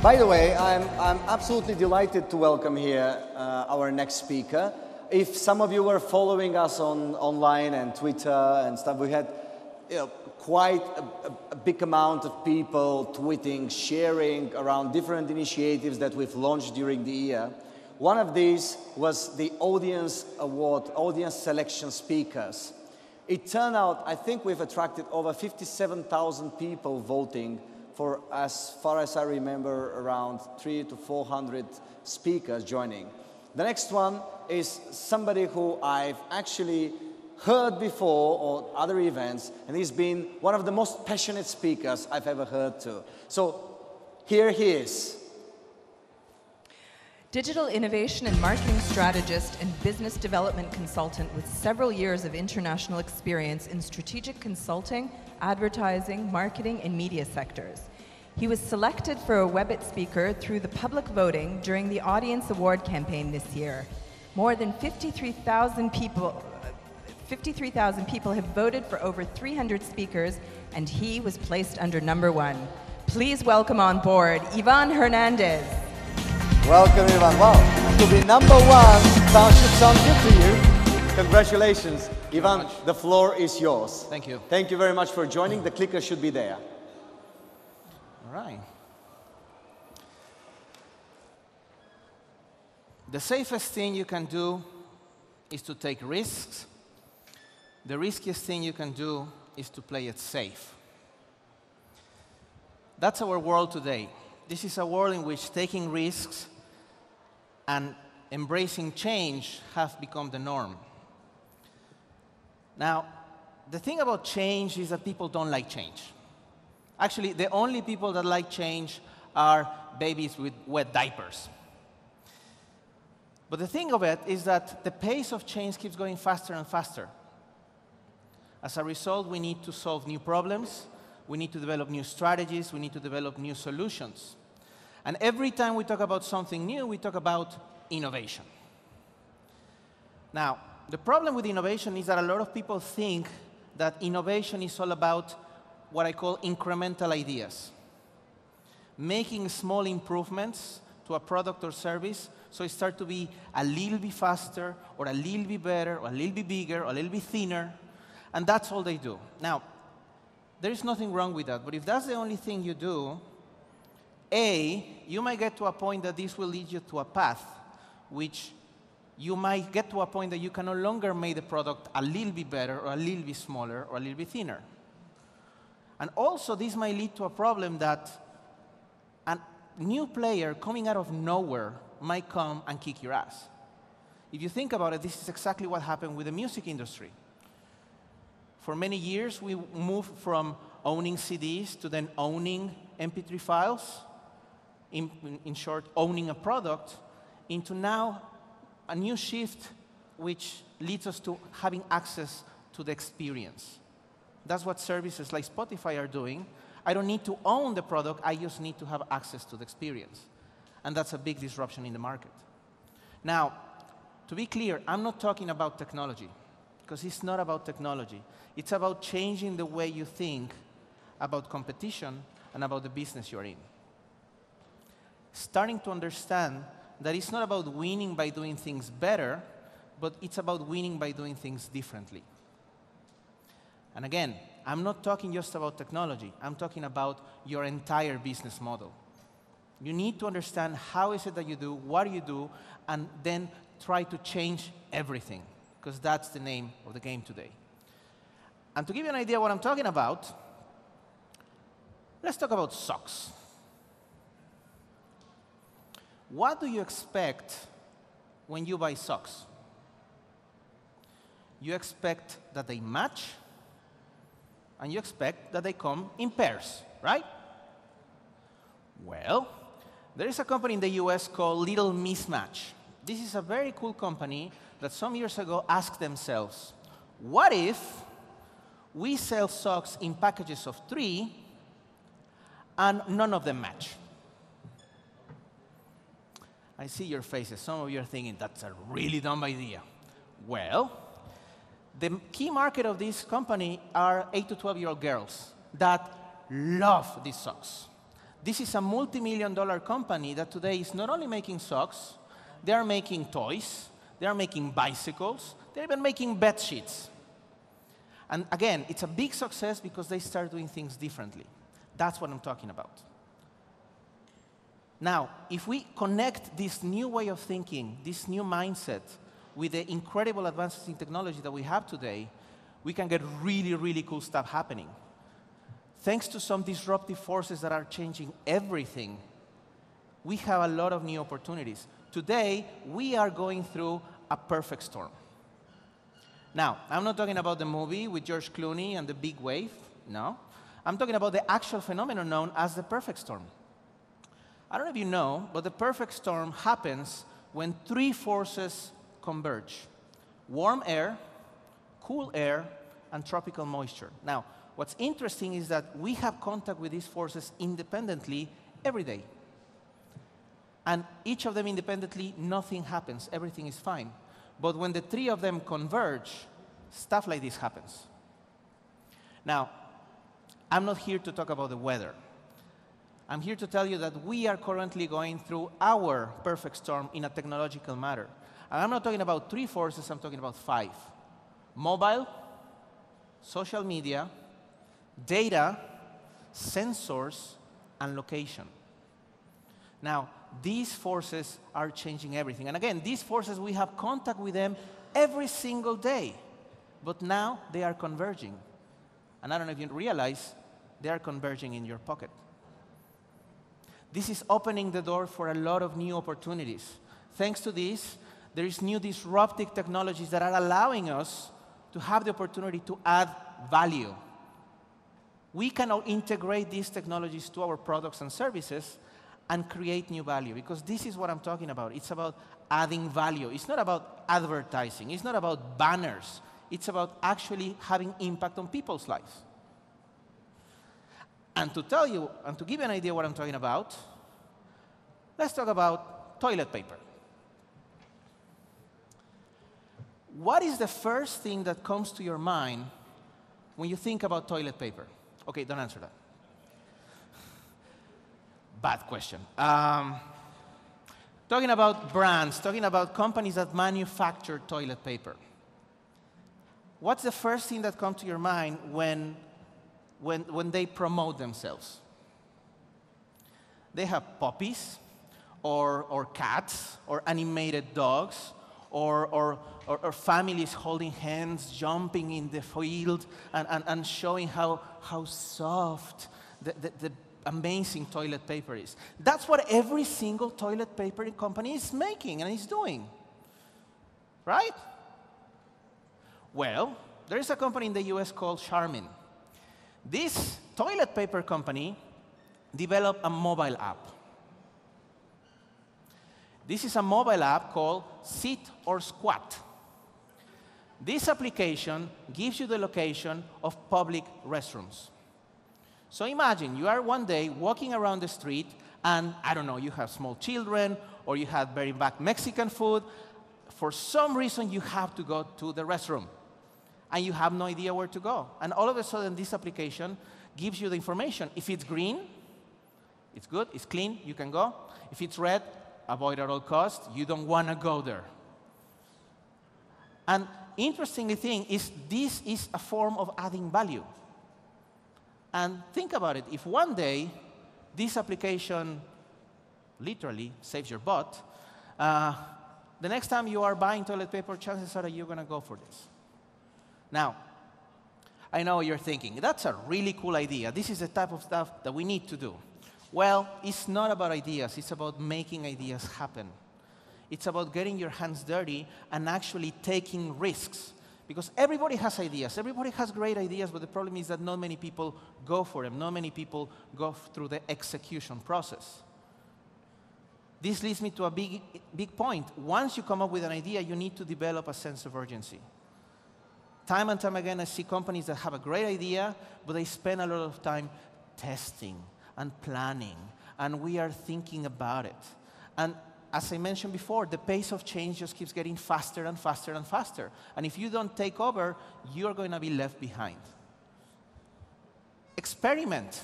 By the way, I'm absolutely delighted to welcome here our next speaker. If some of you were following us online and Twitter and stuff, we had quite a big amount of people tweeting, sharing around different initiatives that we've launched during the year. One of these was the Audience Award, Audience Selection Speakers. It turned out, I think we've attracted over 57,000 people voting for, as far as I remember, around 300 to 400 speakers joining. The next one is somebody who I've actually heard before or other events, and he's been one of the most passionate speakers I've ever heard to. So here he is. Digital innovation and marketing strategist and business development consultant with several years of international experience in strategic consulting, advertising, marketing, and media sectors. He was selected for a Webit speaker through the public voting during the Audience Award campaign this year. More than 53,000 people have voted for over 300 speakers, and he was placed under #1. Please welcome on board Ivan Hernandez. Welcome, Ivan. Wow, to be #1 should sound good to you. Congratulations. Ivan, the floor is yours. Thank you. Thank you very much for joining. The clicker should be there. All right. The safest thing you can do is to take risks. The riskiest thing you can do is to play it safe. That's our world today. This is a world in which taking risks and embracing change have become the norm. Now, the thing about change is that people don't like change. Actually, the only people that like change are babies with wet diapers. But the thing of it is that the pace of change keeps going faster and faster. As a result, we need to solve new problems, we need to develop new strategies, we need to develop new solutions. And every time we talk about something new, we talk about innovation. Now, the problem with innovation is that a lot of people think that innovation is all about what I call incremental ideas. Making small improvements to a product or service so it starts to be a little bit faster, or a little bit better, or a little bit bigger, or a little bit thinner. And that's all they do. Now, there is nothing wrong with that. But if that's the only thing you do, you might get to a point that this will lead you to a path which you might get to a point that you can no longer make the product a little bit better, or a little bit smaller, or a little bit thinner. And also, this might lead to a problem that a new player coming out of nowhere might come and kick your ass. If you think about it, this is exactly what happened with the music industry. For many years, we moved from owning CDs to then owning MP3 files, in short, owning a product, into now a new shift which leads us to having access to the experience. That's what services like Spotify are doing. I don't need to own the product, I just need to have access to the experience. And that's a big disruption in the market. Now, to be clear, I'm not talking about technology, because it's not about technology. It's about changing the way you think about competition and about the business you're in. Starting to understand that it's not about winning by doing things better, but it's about winning by doing things differently. And again, I'm not talking just about technology. I'm talking about your entire business model. You need to understand how is it that you do, what you do, and then try to change everything, because that's the name of the game today. And to give you an idea what I'm talking about, let's talk about socks. What do you expect when you buy socks? You expect that they match, and you expect that they come in pairs, right? Well, there is a company in the US called Little Mismatch. This is a very cool company that some years ago asked themselves, what if we sell socks in packages of 3 and none of them match? I see your faces. Some of you are thinking, that's a really dumb idea. Well, the key market of this company are 8 to 12-year-old girls that love these socks. This is a multi-million-dollar company that today is not only making socks, they are making toys, they are making bicycles, they're even making bed sheets. And again, it's a big success because they start doing things differently. That's what I'm talking about. Now, if we connect this new way of thinking, this new mindset, with the incredible advances in technology that we have today, we can get really, really cool stuff happening. Thanks to some disruptive forces that are changing everything, we have a lot of new opportunities. Today, we are going through a perfect storm. Now, I'm not talking about the movie with George Clooney and the big wave. No. I'm talking about the actual phenomenon known as the perfect storm. I don't know if you know, but the perfect storm happens when three forces converge: warm air, cool air, and tropical moisture. Now, what's interesting is that we have contact with these forces independently every day. And each of them independently, nothing happens. Everything is fine. But when the three of them converge, stuff like this happens. Now, I'm not here to talk about the weather. I'm here to tell you that we are currently going through our perfect storm in a technological matter. And I'm not talking about three forces, I'm talking about 5. Mobile, social media, data, sensors, and location. Now, these forces are changing everything. And again, these forces, we have contact with them every single day. But now they are converging. And I don't know if you realize, they are converging in your pocket. This is opening the door for a lot of new opportunities. Thanks to this, there is new disruptive technologies that are allowing us to have the opportunity to add value. We can now integrate these technologies to our products and services and create new value, because this is what I'm talking about. It's about adding value. It's not about advertising. It's not about banners. It's about actually having impact on people's lives. And to tell you, and to give you an idea what I'm talking about, let's talk about toilet paper. What is the first thing that comes to your mind when you think about toilet paper? Okay, don't answer that. Bad question. Talking about brands, talking about companies that manufacture toilet paper. What's the first thing that comes to your mind when they promote themselves? They have puppies, or cats, or animated dogs, or families holding hands, jumping in the field, and showing how soft the amazing toilet paper is. That's what every single toilet paper company is making and is doing, right? Well, there is a company in the US called Charmin. This toilet paper company developed a mobile app. This is a mobile app called Sit or Squat. This application gives you the location of public restrooms. So imagine you are one day walking around the street and, I don't know, you have small children or you have very bad Mexican food. For some reason, you have to go to the restroom and you have no idea where to go. And all of a sudden, this application gives you the information. If it's green, it's good, it's clean, you can go. If it's red, avoid at all costs, you don't want to go there. And interesting thing is, this is a form of adding value. And think about it. If one day this application literally saves your butt, the next time you are buying toilet paper, chances are that you're going to go for this. Now, I know what you're thinking. That's a really cool idea. This is the type of stuff that we need to do. Well, it's not about ideas. It's about making ideas happen. It's about getting your hands dirty and actually taking risks. Because everybody has ideas. Everybody has great ideas, but the problem is that not many people go for them. Not many people go through the execution process. This leads me to a big point. Once you come up with an idea, you need to develop a sense of urgency. Time and time again, I see companies that have a great idea, but they spend a lot of time testing and planning, and we are thinking about it. And as I mentioned before, the pace of change just keeps getting faster and faster and faster. And if you don't take over, you're going to be left behind. Experiment.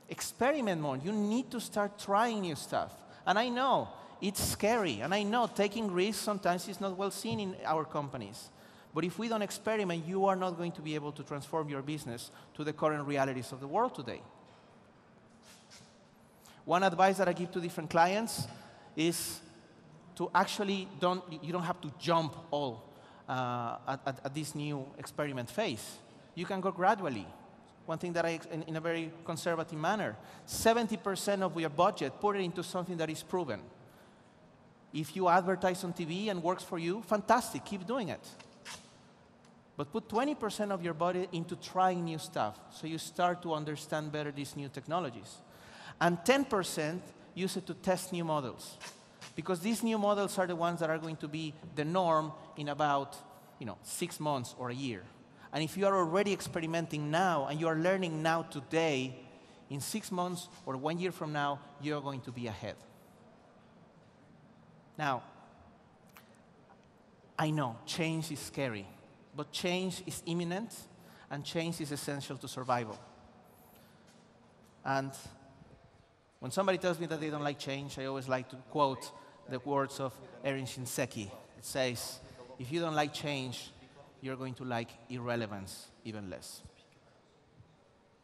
experiment more. You need to start trying new stuff. And I know it's scary, and I know taking risks sometimes is not well seen in our companies. But if we don't experiment, you are not going to be able to transform your business to the current realities of the world today. One advice that I give to different clients is to actually you don't have to jump all at this new experiment phase. You can go gradually. One thing that in a very conservative manner, 70% of your budget, put it into something that is proven. If you advertise on TV and works for you, fantastic, keep doing it. But put 20% of your budget into trying new stuff, so you start to understand better these new technologies. And 10% use it to test new models. Because these new models are the ones that are going to be the norm in about 6 months or a year. And if you are already experimenting now and you are learning now today, in 6 months or 1 year from now, you're going to be ahead. Now, I know change is scary, but change is imminent and change is essential to survival. And when somebody tells me that they don't like change, I always like to quote the words of Erin Shinseki. It says, if you don't like change, you're going to like irrelevance even less.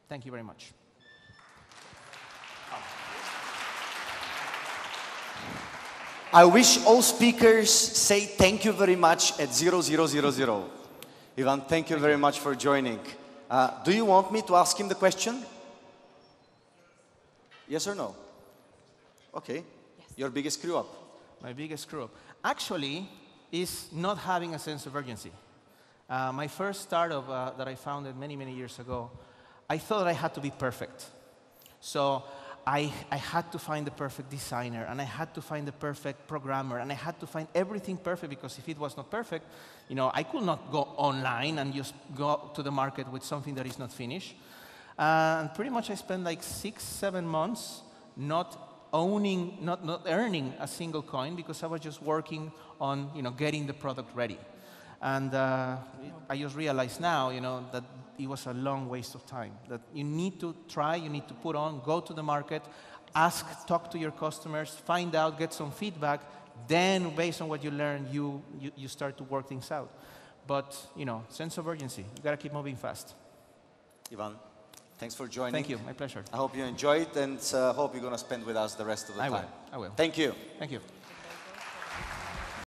Thank you very much. I wish all speakers say thank you very much at 0000. Ivan, thank you very much for joining. Do you want me to ask him the question? Yes or no? Okay. Yes. Your biggest screw up? My biggest screw up actually is not having a sense of urgency. My first startup that I founded many, many years ago, I thought I had to be perfect. So I had to find the perfect designer, and I had to find the perfect programmer, and I had to find everything perfect, because if it was not perfect, I could not go online and just go to the market with something that is not finished. And pretty much I spent like 6-7 months not earning a single coin, because I was just working on getting the product ready. And I just realized now that it was a long waste of time. That you need to try, you need to put on, go to the market, ask, talk to your customers, find out, get some feedback. Then, based on what you learn, you start to work things out. But sense of urgency. You got to keep moving fast. Ivan, thanks for joining. Thank you. My pleasure. I hope you enjoyed, and hope you're going to spend with us the rest of the time. I will. Thank you. Thank you.